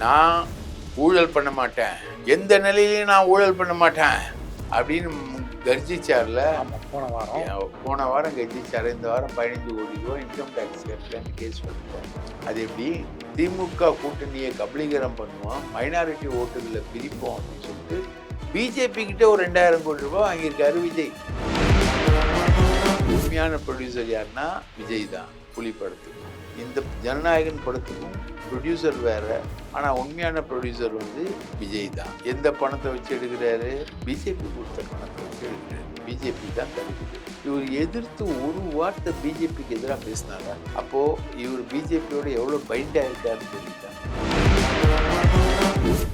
நான் ஊழல் பண்ண மாட்டேன், எந்த நிலையிலையும் நான் ஊழல் பண்ண மாட்டேன் அப்படின்னு கர்ஜிச்சார்ல. போன வாரம் கர்ஜிச்சார். இந்த வாரம் 15 கோடி ரூபாய் இன்கம் டேக்ஸ் கட்டலன்னு கேஸ் பண்ணுவோம். அது எப்படி திமுக கூட்டணியை கபலீகரம் பண்ணுவோம், மைனாரிட்டி ஓட்டுகளை பிரிப்போம் அப்படின்னு சொல்லிட்டு பிஜேபி கிட்ட ஒரு 2000 கோடி ரூபாய் வாங்கியிருக்காரு விஜய். உண்மையான ப்ரொடியூசர் யாருன்னா விஜய் தான். புலி படத்துக்கு, இந்த ஜனநாயகன் படத்துக்கும் ப்ரொடியூசர் வேற, ஆனா உண்மையான ப்ரொடியூசர் வந்து விஜய் தான். எந்த பணத்தை வச்சு எடுக்கிறாரு? பிஜேபி கொடுத்த பணத்தை வச்சு எடுக்கிறாரு. பிஜேபி தான் தடுக்குது. இவர் எதிர்த்து ஒரு வார்த்தை பிஜேபிக்கு எதிராக பேசினாங்க. அப்போ இவர் பிஜேபியோட எவ்வளவு பைண்ட் ஆயிருக்காருன்னு தெரியுதா?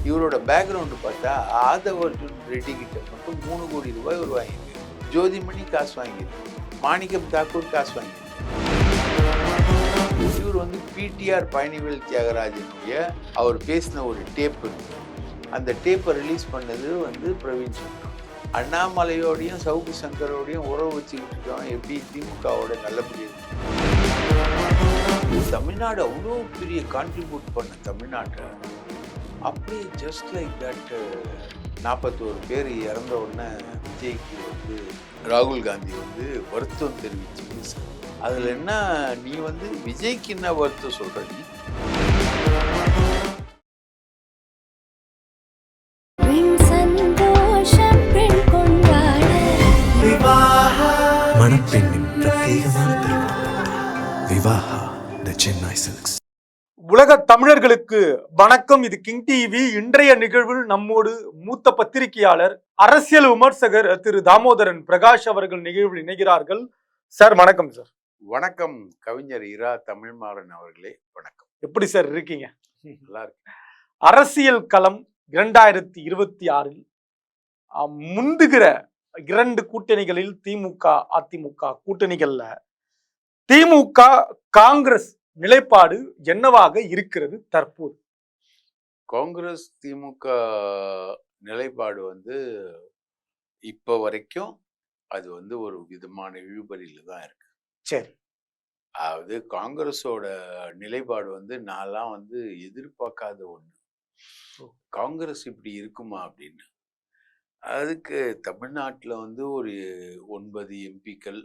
இவரோட பேக்ரவுண்டு பார்த்தா ஆதவ அர்ஜுன் ரெட்டி கிட்ட மட்டும் 3 கோடி ரூபாய் இவர் வாங்கியிருக்கு. ஜோதிமணி காசு வாங்கியிருக்கு. மாணிக்கம் தாக்கூர் காசு வாங்கியிருக்கு. இவர் வந்து பிடிஆர் பழனிவேல் தியாகராஜனுடைய அவர் பேசின ஒரு டேப் இருக்கு. அந்த டேப்பை ரிலீஸ் பண்ணது வந்து பிரவீன் சந்திரன். அண்ணாமலையோடையும் சவுக்கு சங்கரோடையும் உறவு வச்சுக்கிட்டு இருக்கோம். எப்படி திமுகவோட நல்லபடி இருக்கு. தமிழ்நாடு அவ்வளோ பெரிய கான்ட்ரிபியூட் பண்ண தமிழ்நாட்டை அப்படியே ஜஸ்ட் லைக் தட் 41 பேர் இறந்த உடனே விஜய்க்கு வந்து ராகுல் காந்தி வந்து வருத்தம் தெரிவிச்சு பேசுறாரு. அதுல என்ன, நீ வந்து விஜய்க்கு என்ன வருத்தம் சொல்ற? உலக தமிழர்களுக்கு வணக்கம். இது கிங் டிவி. இன்றைய நிகழ்வில் நம்மோடு மூத்த பத்திரிகையாளர், அரசியல் விமர்சகர் திரு தாமோதரன் பிரகாஷ் அவர்கள் நிகழ்வில் இணைகிறார்கள். சார் வணக்கம். சார் வணக்கம். கவிஞர் இரா தமிழ்மாறன் அவர்களே வணக்கம். எப்படி சார் இருக்கீங்க? நல்லா இருக்கு. அரசியல் களம் 2026 முந்துகிற 2 கூட்டணிகளில் திமுக அதிமுக கூட்டணிகள்ல திமுக காங்கிரஸ் நிலைப்பாடு என்னவாக இருக்கிறது தற்போது? காங்கிரஸ் திமுக நிலைப்பாடு வந்து இப்ப வரைக்கும் அது வந்து ஒரு விதமான இழுபறியில தான் இருக்கு. சரி, அதாவது காங்கிரஸோட நிலைப்பாடு வந்து நான்லாம் வந்து எதிர்பார்க்காத ஒண்ணு. காங்கிரஸ் இப்படி இருக்குமா அப்படின்னு. அதுக்கு தமிழ்நாட்டில் வந்து ஒரு 9 எம்பிக்கள்,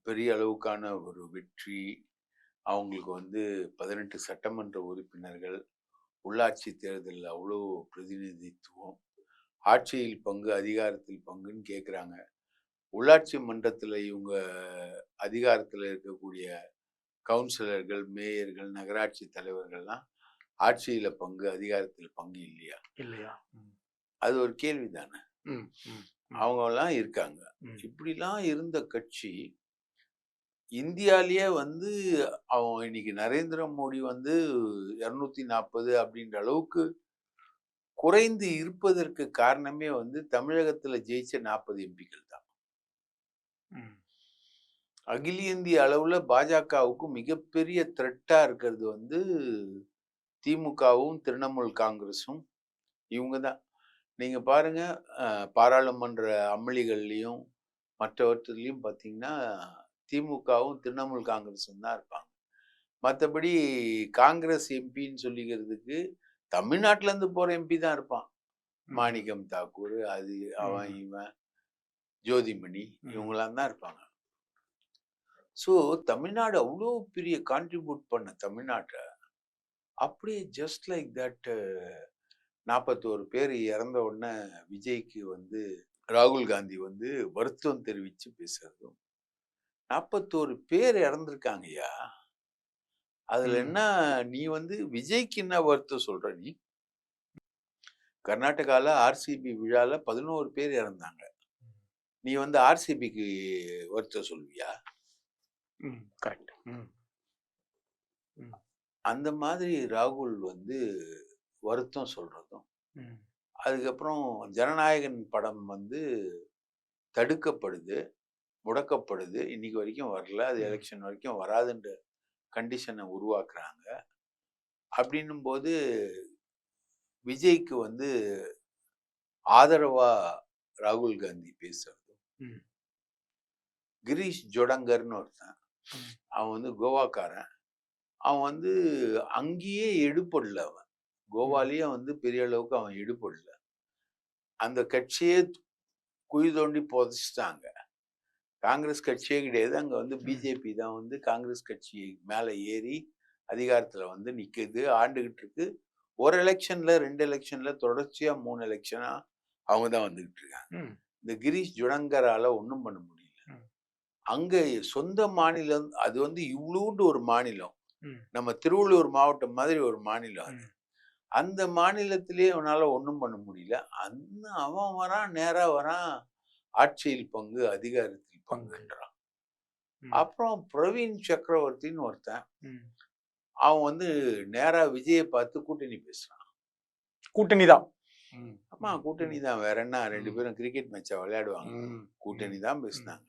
பெரிய அளவுக்கான ஒரு வெற்றி, அவங்களுக்கு வந்து 18 சட்டமன்ற உறுப்பினர்கள், உள்ளாட்சி தேர்தலில் அவ்வளோ பிரதிநிதித்துவம், ஆட்சியில் பங்கு அதிகாரத்தில் பங்குன்னு கேட்குறாங்க. உள்ளாட்சி மன்றத்தில் இவங்க அதிகாரத்தில் இருக்கக்கூடிய கவுன்சிலர்கள், மேயர்கள், நகராட்சி தலைவர்கள்லாம் ஆட்சியில பங்கு அதிகாரத்தில் பங்கு இல்லையா? இல்லையா? அது ஒரு கேள்வி தானே. அவங்கெல்லாம் இருக்காங்க. இப்படிலாம் இருந்த கட்சி இந்தியாலேயே வந்து அவன் இன்னைக்கு நரேந்திர மோடி வந்து 240 அப்படின்ற அளவுக்கு குறைந்து இருப்பதற்கு காரணமே வந்து தமிழகத்துல ஜெயிச்ச 40 எம்பிக்கள் தான். அகில இந்திய அளவுல பாஜகவுக்கு மிகப்பெரிய த்ரெட்டா இருக்கிறது வந்து திமுகவும் திரிணாமுல் காங்கிரஸும். இவங்க தான். நீங்க பாருங்க, பாராளுமன்ற அமளிகள்லையும் மற்றவற்றிலையும் பார்த்தீங்கன்னா திமுகவும் திரிணாமுல் காங்கிரஸும் தான் இருப்பாங்க. மற்றபடி காங்கிரஸ் எம்பின்னு சொல்லிக்கிறதுக்கு தமிழ்நாட்டில இருந்து போற எம்பி தான் இருப்பான். மாணிக்கம் தாக்கூர், அது அவன் இவன், ஜோதிமணி, இவங்களாம் தான் இருப்பாங்க. ஸோ தமிழ்நாடு அவ்வளோ பெரிய கான்ட்ரிபியூட் பண்ண தமிழ்நாட்டை அப்படியே ஜஸ்ட் லைக் தட் 41 பேர் இறந்த உடனே விஜய்க்கு வந்து ராகுல் காந்தி வந்து வருத்தம் தெரிவித்து பேசுறதும். 41 பேர் இறந்துருக்காங்கய்யா. அதுல என்ன, நீ வந்து விஜய்க்கு என்ன வருத்தம் சொல்ற? நீ கர்நாடகால ஆர்சிபி விழால 11 பேர் இறந்தாங்க. நீ வந்து ஆர்சிபிக்கு வருத்தம் சொல்வியா? கரெக்ட். அந்த மாதிரி ராகுல் வந்து வருத்தம் சொல்றதும். அதுக்கப்புறம் ஜனநாயகன் படம் வந்து தடுக்கப்படுது, முடக்கப்படுது, இன்னைக்கு வரைக்கும் வரல, அது எலெக்ஷன் வரைக்கும் வராதுன்ற கண்டிஷனை உருவாக்குறாங்க. அப்படின்னும் போது விஜய்க்கு வந்து ஆதரவா ராகுல் காந்தி பேசுறதும். கிரீஷ் ஜோடங்கர்னு ஒருத்தன், அவன் வந்து கோவாக்காரன். அவன் வந்து அங்கேயே எடுப்படல. அவன் கோவாலையும் வந்து பெரிய அளவுக்கு அவன் ஈடுபடல. அந்த கட்சியே குழி தோண்டி புதைச்சிட்டாங்க. காங்கிரஸ் கட்சியே கிடையாது. அங்க வந்து பிஜேபி தான் வந்து காங்கிரஸ் கட்சி மேல ஏறி அதிகாரத்துல வந்து நிக்குது, ஆண்டுகிட்டு இருக்கு. ஒரு எலெக்ஷன்ல 2 எலெக்ஷன்ல தொடர்ச்சியா 3 எலெக்ஷனா அவங்க தான் வந்துகிட்டு இருக்காங்க. இந்த கிரீஷ் ஜுடங்கரால ஒன்றும் பண்ண முடியல. அங்க சொந்த மாநிலம், அது வந்து இவ்வளோண்டு ஒரு மாநிலம், நம்ம திருவள்ளூர் மாவட்டம் மாதிரி ஒரு மாநிலம் அது. அந்த மாநிலத்திலேயே அவனால ஒன்றும் பண்ண முடியல. அவன் வரான், நேரா வரான், ஆட்சியில் பங்கு, அதிகாரத்தில் பங்குன்றான். அப்புறம் பிரவீன் சக்கரவர்த்தின்னு ஒருத்தன், அவன் வந்து நேரா விஜயை பார்த்து கூட்டணி பேசுறான். கூட்டணி தான். ஆமா, கூட்டணி தான். வேற என்ன, 2 பேரும் கிரிக்கெட் மேட்சா விளையாடுவாங்க. கூட்டணி தான் பேசினாங்க.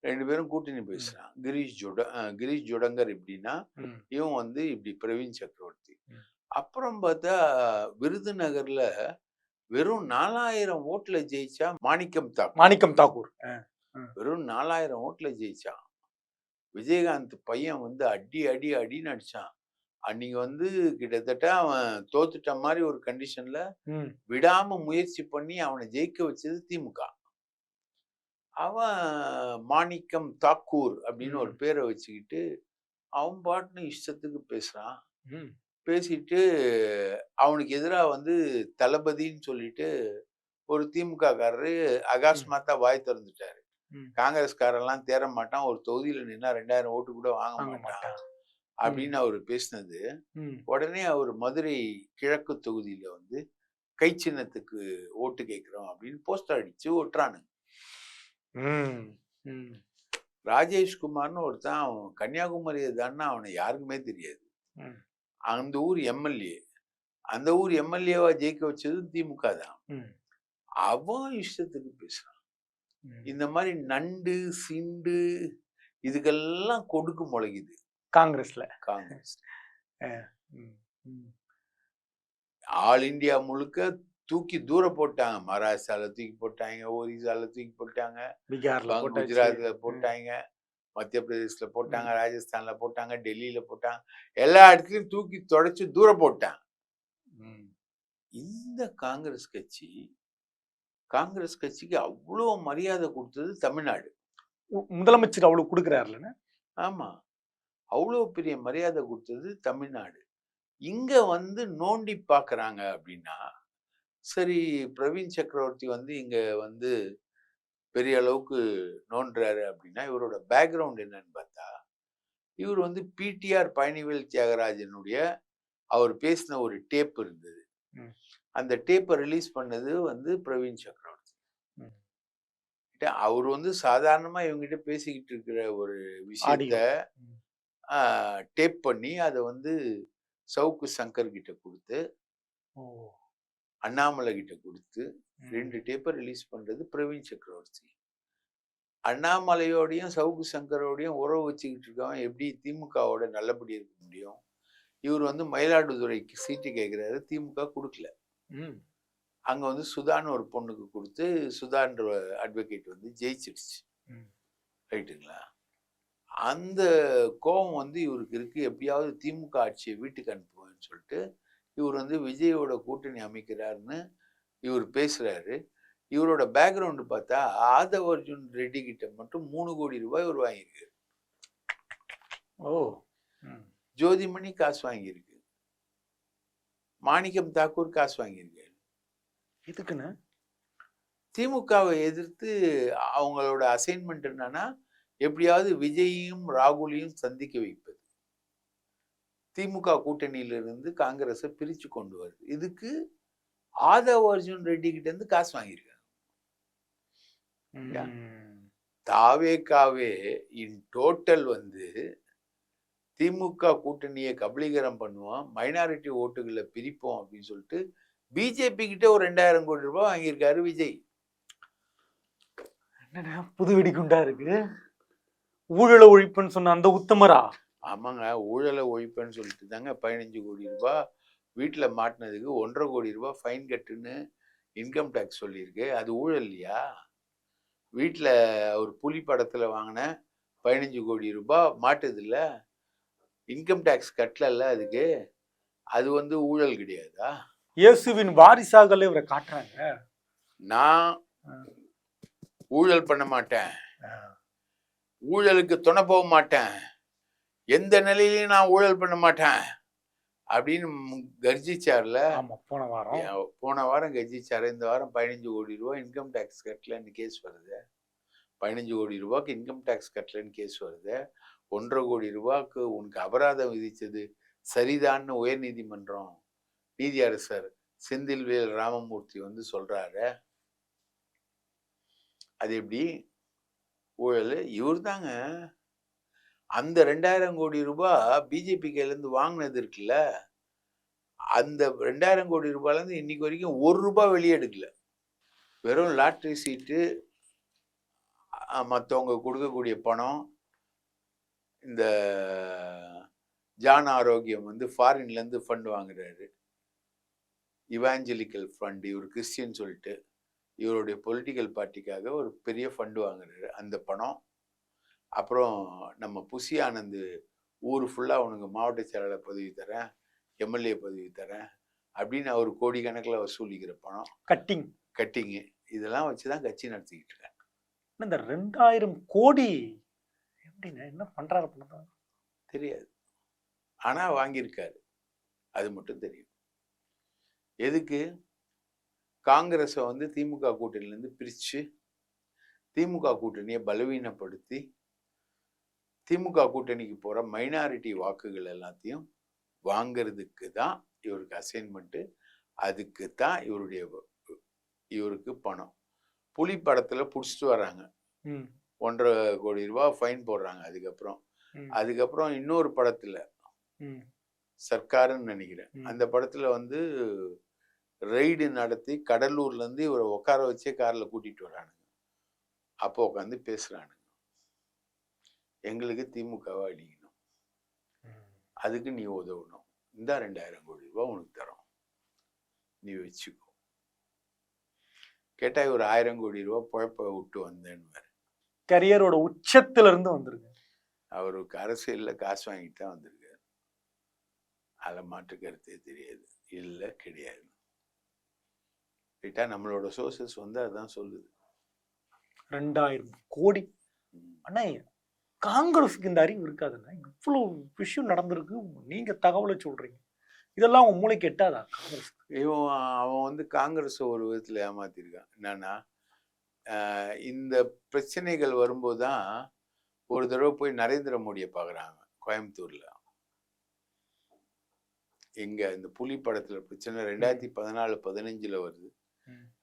2 பேரும் கூட்டணி பேசுறான். கிரீஷ் ஜுடங்கர் எப்படின்னா, இவன் வந்து இப்படி பிரவீன் சக்கரவர்த்தி. அப்புறம் பார்த்தா விருதுநகர்ல வெறும் 4000 ஓட்டுல ஜெயிச்சா மாணிக்கம் தாக்கூர். வெறும் 4000 ஓட்டுல ஜெயிச்சான். விஜயகாந்த் பையன் வந்து அடின்னு அடிச்சான். அன்னைக்கு வந்து கிட்டத்தட்ட அவன் தோத்துட்ட மாதிரி ஒரு கண்டிஷன்ல விடாம முயற்சி பண்ணி அவனை ஜெயிக்க வச்சது திமுக. அவன் மாணிக்கம் தாக்கூர் அப்படின்னு ஒரு பேரை வச்சுக்கிட்டு அவன் பாட்டுன்னு இஷ்டத்துக்கு பேசுறான். பேசிட்டு அவனுக்கு எதிராக வந்து தளபதின்னு சொல்லிட்டு ஒரு திமுக காரரு அகாஸ்மாத்தா வாய் திறந்துட்டாரு. காங்கிரஸ்காரெல்லாம் தேர மாட்டான், ஒரு தொகுதியில நின்னா 2000 ஓட்டு கூட வாங்க மாட்டான் அப்படின்னு அவர் பேசினது. உடனே அவர் மதுரை கிழக்கு தொகுதியில வந்து கை சின்னத்துக்கு ஓட்டு கேட்கிறோம் அப்படின்னு போஸ்டர் அடிச்சு ஒட்டுறானுங்க. ராஜேஷ்குமார்னு ஒருத்தன், அவன் கன்னியாகுமரியை தானே அவனை யாருக்குமே தெரியாது. அந்த ஊர் எம்எல்ஏ, அந்த ஊர் எம்எல்ஏவா ஜெயிக்க வச்சது திமுக தான். அவன் இஷ்டத்துக்கு பேசுறான். இந்த மாதிரி நண்டு சிண்டு இதுக்கெல்லாம் கொடுக்கு முளைக்குது காங்கிரஸ். ஆல் இந்தியா முழுக்க தூக்கி தூர போட்டாங்க. மகாராஷ்டிரால தூக்கி போட்டாங்க, ஒரிசால தூக்கி போட்டாங்க, குஜராத்ல போட்டாங்க, மத்திய பிரதேசல போட்டாங்க, ராஜஸ்தான்ல போட்டாங்க, டெல்லியில போட்டாங்க, எல்லா இடத்துலயும் தூக்கி தொடச்சு தூர போட்டாங்க. இந்த காங்கிரஸ் கட்சிக்கு அவ்வளோ மரியாதை கொடுத்தது தமிழ்நாடு. முதலமைச்சர் அவ்வளவு கொடுக்குறாருல. ஆமா, அவ்வளோ பெரிய மரியாதை கொடுத்தது தமிழ்நாடு. இங்க வந்து நோண்டி பாக்குறாங்க அப்படின்னா, சரி பிரவீன் சக்கரவர்த்தி வந்து இங்க வந்து பெரிய அளவுக்கு நோன்றாரு அப்படின்னா, இவரோட பேக்ரவுண்ட் என்னன்னு பார்த்தா, இவர் வந்து பிடிஆர் பழனிவேல் தியாகராஜனுடைய அவர் பேசின ஒரு டேப் இருந்தது. அந்த டேப்பை ரிலீஸ் பண்ணது வந்து பிரவீன் சக்கரவர்த்தி. அவர் வந்து சாதாரணமா இவங்ககிட்ட பேசிக்கிட்டு இருக்கிற ஒரு விஷயத்த டேப் பண்ணி அதை வந்து சவுக்கு சங்கர் கிட்ட கொடுத்து, அண்ணாமலை கிட்ட கொடுத்து 2 டேப்பை ரிலீஸ் பண்றது பிரவீன் சக்கரவர்த்தி. அண்ணாமலையோடையும் சவுக்கு சங்கரோடையும் உறவு வச்சுக்கிட்டு இருக்கவன் எப்படி திமுகவோட நல்லபடி இருக்க முடியும்? இவர் வந்து மயிலாடுதுறைக்கு சீட்டு கேட்கிறாரு, திமுக கொடுக்கல. அங்க வந்து சுதான்னு ஒரு பொண்ணுக்கு கொடுத்து சுதான்ற அட்வொகேட் வந்து ஜெயிச்சிடுச்சு. ரைட்டுங்களா? அந்த கோபம் வந்து இவருக்கு இருக்கு. எப்படியாவது திமுக ஆட்சியை வீட்டுக்கு அனுப்புவேன்னு சொல்லிட்டு இவர் வந்து விஜயோட கூட்டணி அமைக்கிறாருன்னு இவர் பேசுறாரு. இவரோட பேக்ரவுண்டு பார்த்தா ஆதவ் அர்ஜுன் ரெட்டி கிட்ட மட்டும் 3 கோடி ரூபாய் இவர் வாங்கியிருக்கு. ஜோதிமணி காசு வாங்கியிருக்கு, மாணிக்கம் தாக்கூர் காசு வாங்கியிருக்கு. இதுக்குன்னு திமுகவை எதிர்த்து அவங்களோட அசைன்மெண்ட் என்னன்னா, எப்படியாவது விஜயையும் ராகுலையும் சந்திக்க வைப்பது, திமுக கூட்டணியிலிருந்து காங்கிரஸை பிரிச்சு கொண்டு வருது. இதுக்கு ஆதவ் அர்ஜுன் ரெட்டி கிட்ட இருந்து காசு வாங்கியிருக்காங்க. தாவேக்காவே இன் டோட்டல் வந்து திமுக கூட்டணியை கபலீகரம் பண்ணுவோம், மைனாரிட்டி ஓட்டுகளை பிரிப்போம் அப்படின்னு சொல்லிட்டு பிஜேபி கிட்ட ஒரு 2000 கோடி ரூபாய் வாங்கியிருக்காரு விஜய். என்னடா புது வெடிக்குண்டா இருக்கு. ஊழலை ஒழிப்புன்னு சொன்ன அந்த உத்தமரா? ஆமாங்க, ஊழலை ஒழிப்புன்னு சொல்லிட்டு தாங்க 15 கோடி ரூபாய் வீட்டுல மாட்டினதுக்கு 1.5 கோடி ரூபாய் ஃபைன் கட்டுன்னு இன்கம் டேக்ஸ் சொல்லியிருக்கு. அது ஊழல் இல்லையா? வீட்டுல ஒரு புலி படத்துல வாங்கின 15 கோடி ரூபாய் மாட்டுது இல்ல, இன்கம் டேக்ஸ் கட்டல அதுக்கு. அது வந்து ஊழல் கிடையாதா? இயேசுவின் வாரிசாகல இவரை காட்டுறாங்க. நான் ஊழல் பண்ண மாட்டேன், ஊழலுக்கு துணை போக மாட்டேன், எந்த நிலையிலையும் நான் ஊழல் பண்ண மாட்டேன் அப்படின்னு கர்ஜிச்சார்ல. போன வாரம் கர்ஜிச்சாரு. இந்த வாரம் 15 கோடி ரூபாய் இன்கம் டேக்ஸ் கட்டலன்னு கேஸ் வருது. 15 கோடி ரூபாய்க்கு இன்கம் டேக்ஸ் கட்டலன்னு கேஸ் வருது. 1.5 கோடி ரூபாய்க்கு உனக்கு அபராதம் விதிச்சது சரிதான்னு உயர்நீதிமன்றம் நீதியரசர் செந்தில்வேல் ராமமூர்த்தி வந்து சொல்றாரு. அது எப்படி ஊழல்? இவர் தாங்க அந்த 2000 கோடி ரூபாய் பிஜேபி கையிலேருந்து வாங்கினது இருக்குல்ல, அந்த 2000 கோடி ரூபாயிலேருந்து இன்னைக்கு வரைக்கும் 1 ரூபாய் வெளியே எடுக்கல. வெறும் லாட்ரி சீட்டு, மற்றவங்க கொடுக்கக்கூடிய பணம், இந்த ஜான் ஆரோக்கியம் வந்து ஃபாரின்லேருந்து ஃபண்ட் வாங்குறாரு, இவாஞ்சலிக்கல் ஃபண்ட், இவர் கிறிஸ்டியன் சொல்லிட்டு இவருடைய பொலிட்டிக்கல் பார்ட்டிக்காக ஒரு பெரிய ஃபண்டு வாங்குறாரு, அந்த பணம். அப்புறம் நம்ம புசி ஆனந்த் ஊர் ஃபுல்லாக உனக்கு மாவட்ட செயலாளர் பதவி தரேன், எம்எல்ஏ பதவி தரேன் அப்படின்னு அவர் கோடிக்கணக்கில் வசூலிக்கிற பணம், கட்டிங்கு, இதெல்லாம் வச்சு தான் கட்சி நடத்திக்கிட்டு இருக்காங்க. இந்த 2000 கோடி எப்படின்னா என்ன பண்றாரு தெரியாது, ஆனால் வாங்கியிருக்காரு, அது மட்டும் தெரியும். எதுக்கு? காங்கிரஸை வந்து திமுக கூட்டணியிலேருந்து பிரித்து திமுக கூட்டணியை பலவீனப்படுத்தி திமுக கூட்டணிக்கு போகிற மைனாரிட்டி வாக்குகள் எல்லாத்தையும் வாங்கிறதுக்கு தான் இவருக்கு அசைன்மெண்ட்டு. அதுக்கு தான் இவருக்கு பணம். புலி படத்தில் பிடிச்சிட்டு வராங்க, 1.5 கோடி ரூபாய் ஃபைன் போடுறாங்க. அதுக்கப்புறம் இன்னொரு படத்தில் சர்க்காருன்னு நினைக்கிறேன், அந்த படத்தில் வந்து ரெய்டு நடத்தி கடலூர்லேருந்து இவரை உட்கார வச்சே காரில் கூட்டிகிட்டு வரானுங்க. அப்போ உட்காந்து பேசுகிறானுங்க, எங்களுக்கு திமுகவை அடிக்கணும், அதுக்கு நீ உதவணும், இந்த 2000 கோடி ரூபாய் உனக்கு தரோம், நீ வச்சுக்கோ. கேட்டால் இவர் 1000 கோடி ரூபாய் குழப்ப விட்டு வந்தேன்னு கரியரோட உச்சத்துல இருந்து வந்திருக்கு. அவருக்கு அரசியலில் காசு வாங்கிட்டு தான் வந்திருக்காரு, அதில் மாற்று கருத்தே தெரியாது, இல்லை கிடையாது. நம்மளோட சோர்சஸ் வந்து அதுதான் சொல்லுது. 2000 கோடி. அண்ணா காங்கிரஸுக்கு இந்த அறிவு இருக்காதுங்க, இவ்வளவு விஷயம் நடந்திருக்கு, நீங்க தகவலை சொல்றீங்க, இதெல்லாம் உங்க மூளைக்கு எட்டாதா? காங்கிரஸ் அவன் வந்து காங்கிரஸ் ஒரு விதத்துல ஏமாத்திருக்கான். என்னன்னா, இந்த பிரச்சனைகள் வரும்போது தான் ஒரு தடவை போய் நரேந்திர மோடியை பார்க்குறாங்க கோயம்புத்தூர்ல. எங்க இந்த புலி படத்துல பிரச்சனை 2014-15 வருது.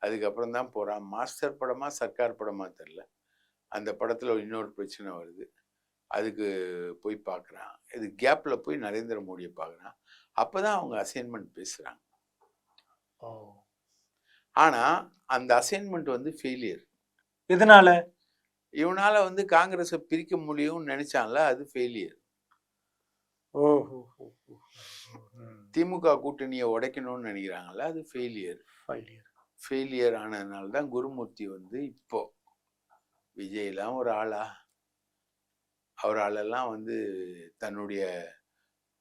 அதுக்கப்புறம் தான் போறான். மாஸ்டர் படமா சர்க்கார் படமா தெரியல, அந்த படத்துல இன்னொரு பிரச்சனை வருது, அதுக்கு போய் பார்க்குறான். இது கேப்ல போய் நரேந்திர மோடியை பார்க்குறான். அப்பதான் அவங்க அசைன்மெண்ட் பேசுறாங்க. ஆனா அந்த அசைன்மெண்ட் வந்து ஃபெயிலியர். எதனால? இவனால வந்து காங்கிரஸை பிரிக்க முடியும்னு நினைச்சான்ல, அது ஃபெயிலியர். திமுக கூட்டணியை உடைக்கணும்னு நினைக்கிறாங்கல்ல, அது ஃபெயிலியர் ஆனதுனால தான் குருமூர்த்தி வந்து இப்போ விஜயெல்லாம் ஒரு ஆளா, அவராலெல்லாம் வந்து தன்னுடைய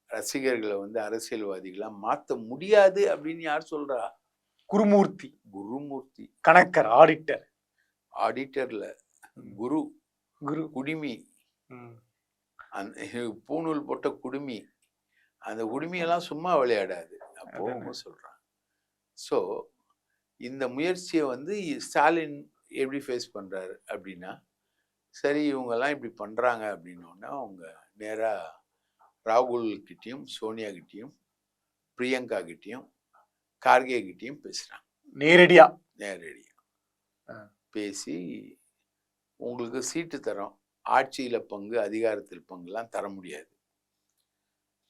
ரசிகர்களை வந்து அரசியல்வாதிகளாக மாற்ற முடியாது அப்படின்னு யார் சொல்றா? குருமூர்த்தி கணக்கர், ஆடிட்டர்ல குரு குடிமி, அந்த பூணூல் போட்ட குடுமி, அந்த குடுமியெல்லாம் சும்மா விளையாடாது அப்போ சொல்றான். ஸோ இந்த முயற்சியை வந்து ஸ்டாலின் எப்படி ஃபேஸ் பண்றாரு அப்படின்னா, சரி இவங்கெல்லாம் இப்படி பண்றாங்க அப்படின்னோடனே அவங்க நேராக ராகுல் கிட்டையும் சோனியா கிட்டையும் பிரியங்கா கிட்டையும் கார்கே கிட்டையும் பேசுறாங்க. நேரடியா பேசி உங்களுக்கு சீட்டு தரோம், ஆட்சியில பங்கு அதிகாரத்தில் பங்குலாம் தர முடியாது,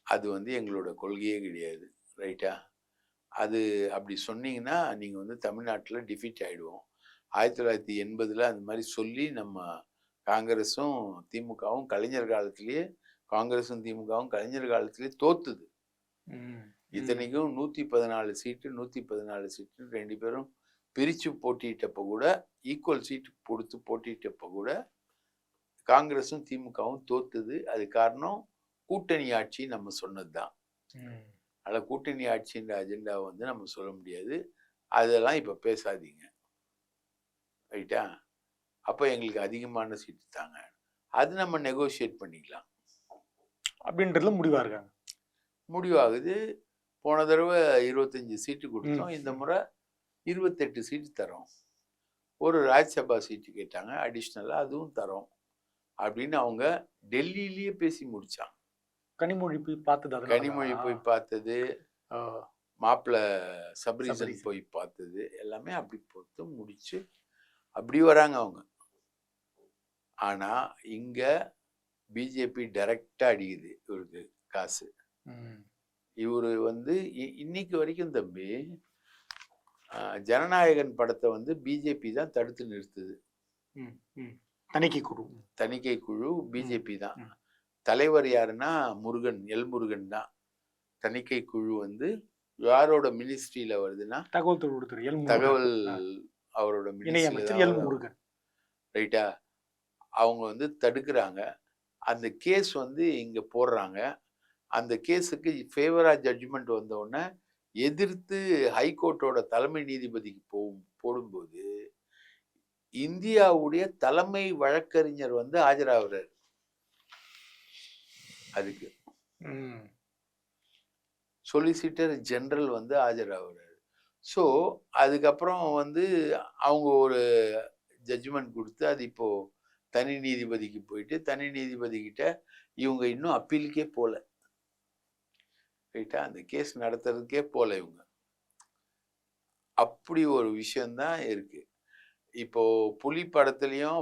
அது வந்து எங்களோட கொள்கையே கிடையாது, ரைட்டா? அது அப்படி சொன்னீங்கன்னா நீங்கள் வந்து தமிழ்நாட்டில் டிஃபீட் ஆகிடுவோம். 1980 அந்த மாதிரி சொல்லி நம்ம காங்கிரஸும் திமுகவும் கலைஞர் காலத்திலேயே தோத்துது. இத்தனைக்கும் 114 சீட்டு 2 பேரும் பிரித்து போட்டிட்டப்போ கூட, ஈக்குவல் சீட்டு கொடுத்து போட்டிட்டப்போ கூட காங்கிரஸும் திமுகவும் தோத்துது. அது காரணம் கூட்டணி ஆட்சி நம்ம சொன்னது தான். அதில் கூட்டணி ஆட்சின்ற அஜெண்டாவை வந்து நம்ம சொல்ல முடியாது. அதெல்லாம் இப்போ பேசாதீங்க, ரைட்டா? அப்போ எங்களுக்கு அதிகமான சீட்டு தாங்க, அது நம்ம நெகோஷியேட் பண்ணிக்கலாம் அப்படின்றதுல முடிவா இருக்காங்க. முடிவாகுது. போன தடவை 25 சீட்டு கொடுத்தோம், இந்த முறை 28 சீட்டு தரோம். ஒரு ராஜ்யசபா சீட்டு கேட்டாங்க அடிஷ்னலாக, அதுவும் தரோம் அப்படின்னு அவங்க டெல்லியிலேயே பேசி முடிச்சாங்க. கனிமொழி போய் பார்த்தது, கனிமொழி போய் பார்த்தது, மாப்பிள்ளை சபரீசன் போய் பார்த்தது, எல்லாமே அப்படி பொறுத்து முடிச்சு அப்படி வராங்க அவங்க. ஆனால் இங்கே பிஜேபி டைரக்டாக அடிக்குது இவருக்கு காசு. இவர் வந்து இன்னைக்கு வரைக்கும் தம்பி ஜனநாயகன் படத்தை வந்து பிஜேபி தான் தடுத்து நிறுத்துது. தணிக்கை குழு பிஜேபி தான். தலைவர் யாருன்னா முருகன், எல் முருகன் தான். தணிக்கை குழு வந்து யாரோட மினிஸ்ட்ரியில வருதுன்னா தகவல் அவரோட மினிஸ்ட்ரி, ரைட்டா? அவங்க வந்து தடுக்கிறாங்க. அந்த கேஸ் வந்து இங்க போடுறாங்க. அந்த கேஸுக்கு ஃபேவரா ஜட்ஜ்மெண்ட் வந்த உடனே எதிர்த்து ஹைகோர்ட்டோட தலைமை நீதிபதிக்கு போடும்போது இந்தியாவுடைய தலைமை வழக்கறிஞர் வந்து ஆஜராகிறார். அதுக்கு சொலிசிட்டர் ஜெனரல் வந்து ஆஜராகிறார். ஸோ அதுக்கப்புறம் வந்து அவங்க ஒரு ஜட்ஜ்மெண்ட் கொடுத்து அது இப்போ தனி நீதிபதிக்கு போயிட்டு, தனி நீதிபதி கிட்ட இவங்க இன்னும் அப்பீலுக்கே போகல, ரைட்டா? அந்த கேஸ் நடத்துறதுக்கே போல இவங்க. அப்படி ஒரு விஷயம்தான் இருக்கு. இப்போ புலி படத்துலயும்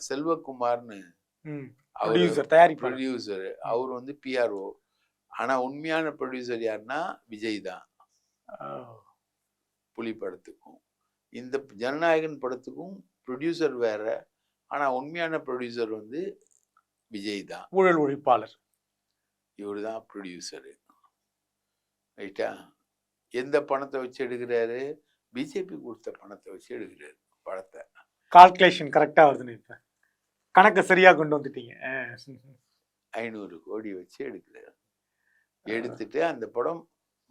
செல்வகுமார்னு ப்ரொடியூசர், அவர் வந்து பிஆர்ஓ. ஆனா உண்மையான ப்ரொடியூசர் யாருன்னா விஜய் தான். புலி படத்துக்கும் இந்த ஜனநாயகன் படத்துக்கும் ப்ரொடியூசர் வேற, ஆனா உண்மையான ப்ரொடியூசர் வந்து விஜய் தான். ஊழல் ஒழிப்பாளர் இவர் தான் ப்ரொடியூசரு, ரைட்டா? எந்த பணத்தை வச்சு எடுக்கிறாரு? பிஜேபி கொடுத்த பணத்தை வச்சு எடுக்கிறாரு படத்தை. கால்குலேஷன் கரெக்டாக வருதுன்னு இப்போ கணக்கை சரியாக கொண்டு வந்துட்டீங்க. 500 கோடி வச்சு எடுக்கிறாரு. எடுத்துட்டு அந்த படம்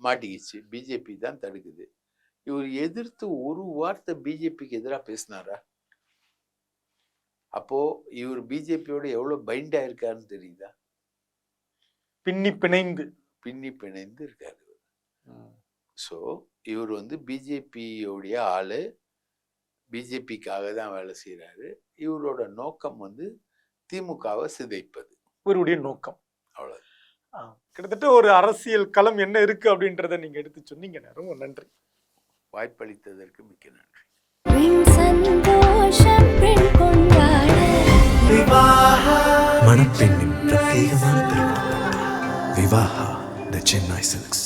மாட்டிக்கிச்சு, பிஜேபி தான் தடுக்குது. இவர் எதிர்த்து ஒரு வார்த்தை பிஜேபிக்கு எதிராக பேசினாரா? அப்போ இவர் பிஜேபியோட எவ்வளவு பைண்ட் ஆயிருக்காருன்னு தெரியுதா? பின்னி பிணைந்து இருக்காரு. ஸோ இவர் வந்து பிஜேபியோடைய ஆளு, பிஜேபிக்காக தான் வேலை செய்யறாரு. இவரோட நோக்கம் வந்து திமுகவை சிதைப்பது, இவருடைய நோக்கம். அவ்வளவு. கிட்டத்தட்ட ஒரு அரசியல் களம் என்ன இருக்கு அப்படின்றத நீங்க எடுத்து சொன்னீங்க. ரொம்ப நன்றி. வாய்ப்பளித்ததற்கு மிக்க நன்றி. மணப்பெண்ணின் பிரத்யேகமான திருமணம் விவாஹா தி சென்னை சில்க்ஸ்.